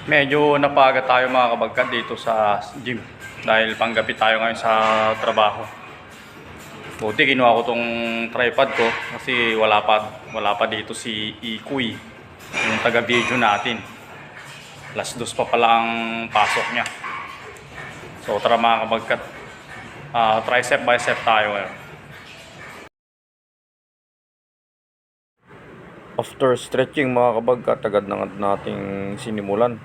Medyo napaga tayo mga kabagkat dito sa gym dahil panggabi tayo ngayon sa trabaho. Buti kinuha ko tong tripod ko kasi wala pa dito si Ikuy, yung taga video natin. Alas 2 pa pala ang pasok niya. So tara mga kabagkat, tricep bicep tayo ngayon. After stretching mga kabagkat, agad na nating sinimulan.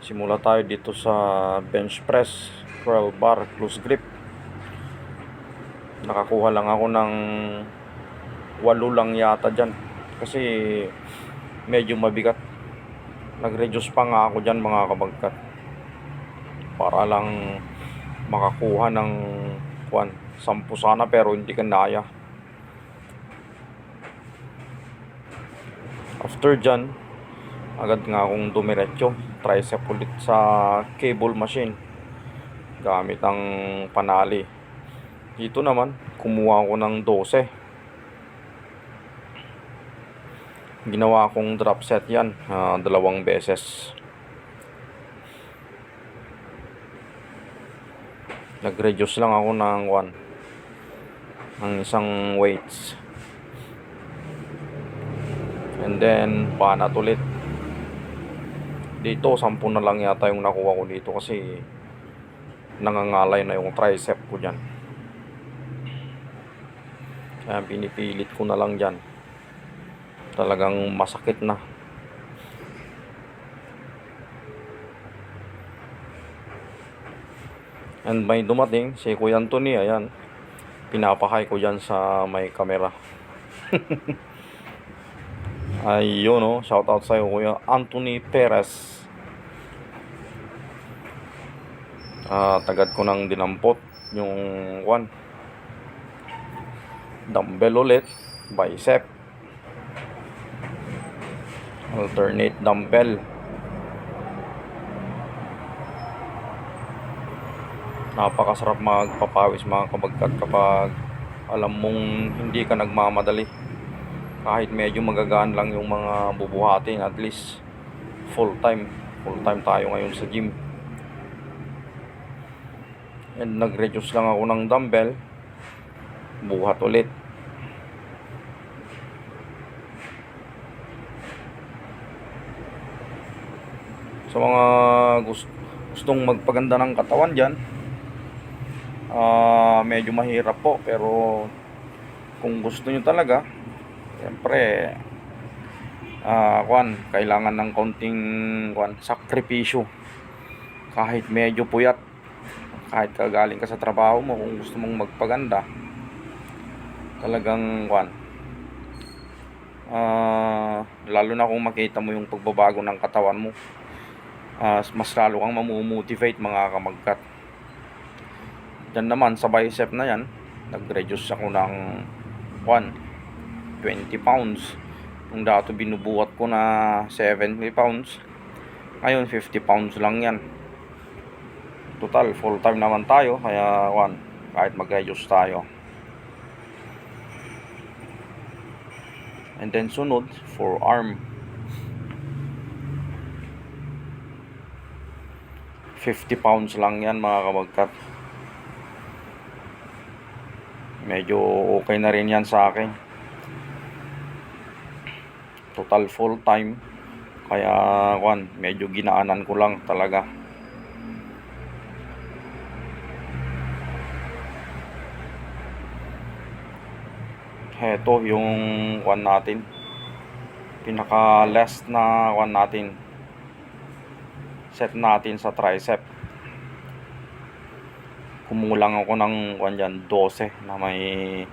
Simula tayo dito sa bench press, curl bar, close grip. Nakakuha lang ako ng 8 lang yata dyan kasi medyo mabigat. Nag-reduce pa nga ako dyan mga kabagkat para lang makakuha ng 10 sana, pero hindi kanaya. After dyan, agad nga akong dumiretso tricep ulit sa cable machine gamit ang panali. Dito naman kumuha ko ng 12. Ginawa kong drop set yan, 2 beses. Nag-reduce lang ako ng isang weights, and then panat ulit. Dito 10 na lang yata yung nakuha ko dito kasi nangangalay na yung tricep ko dyan. Kaya pinipilit ko na lang dyan. Talagang masakit na. And may dumating si Kuya Anthony, ayan. Pinapahay ko dyan sa may camera. Ayun, no, shout out sa'yo Kuya Anthony Perez. Tagad ko nang dinampot yung dumbbell ulit, bicep, alternate dumbbell. Napakasarap magpapawis mga kabagkat kapag alam mong hindi ka nagmamadali. Kahit medyo magagaan lang yung mga bubuhatin, at least full time tayo ngayon sa gym. And nag-reduce lang ako ng dumbbell, buhat ulit. Sa mga gustong magpaganda ng katawan dyan, medyo mahirap po, pero kung gusto nyo talaga, siyempre kailangan ng konting sakripisyo. Kahit medyo puyat, kahit kagaling ka sa trabaho mo, kung gusto mong magpaganda, talagang lalo na kung makita mo yung pagbabago ng katawan mo, mas lalo kang mamomotivate mga kamagkat. Diyan naman sa bicep na yan, nag-reduce ako ng 20 pounds. Nung dato binubuhat ko na 70 pounds, ngayon 50 pounds lang yan. Total full time naman tayo, kaya kahit mag-reduce tayo. And then sunod, forearm, 50 pounds lang yan mga kabagkat. Medyo okay na rin yan sa akin. Total full time, kaya medyo ginaanan ko lang talaga. Heto yung natin, pinaka last na natin, set natin sa tricep. Kumulang ako ng 12 na may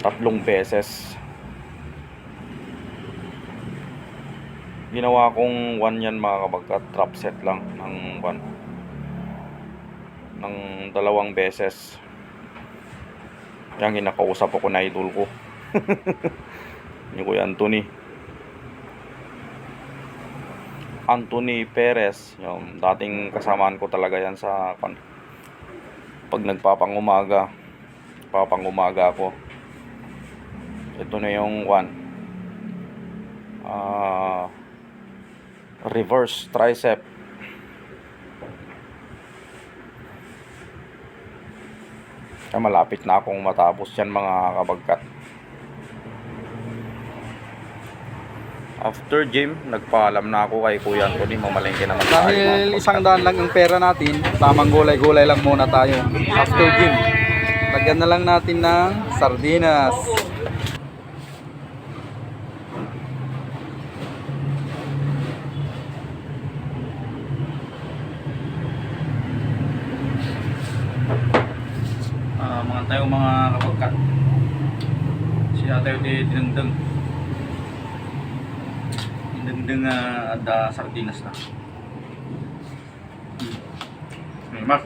tatlong beses. Ginawa kong yan mga kabagkat, drop set lang ng 2 beses. Yan, kinakausap ako na idol ko. Ni Kuya Anthony Perez, yung dating kasamaan ko talaga yan sa pag nagpapangumaga ako. ito na yung reverse tricep. Malapit na akong matapos yan mga kabagkat. After gym, nagpaalam na ako kay Kuya Anthony, mamalengke naman tayo. Dahil 100 lang ang pera natin, tamang gulay-gulay lang muna tayo. After gym, lagyan na lang natin ng sardinas. Mga tayo mga kapagkat, siya tayo dinengdeng at sardinas na. Mas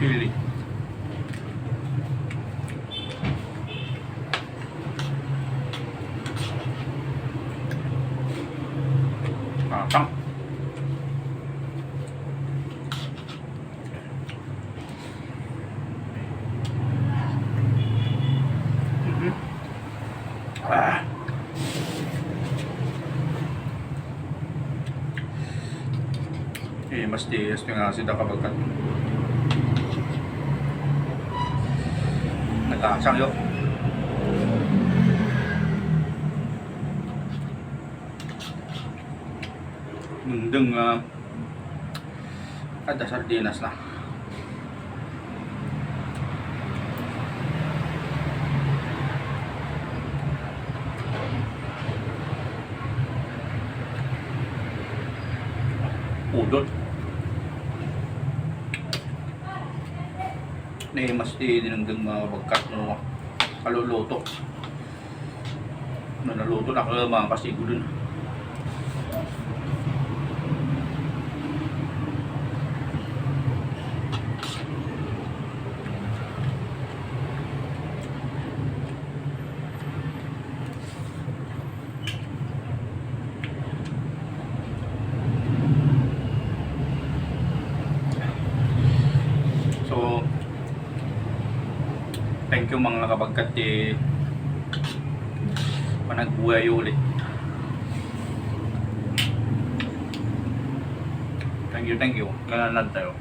chili. Matang. Mas tiis yung asid na kapagkat. Nagkasang yun. Nundeng ada sardinas na. Udot. Mas dinengdeng mga bagkat no kaluluto. Naluto na ka mga kasigo dun. So thank you mga kabagkat panagbuhay ulit. Thank you. Kananan tayo.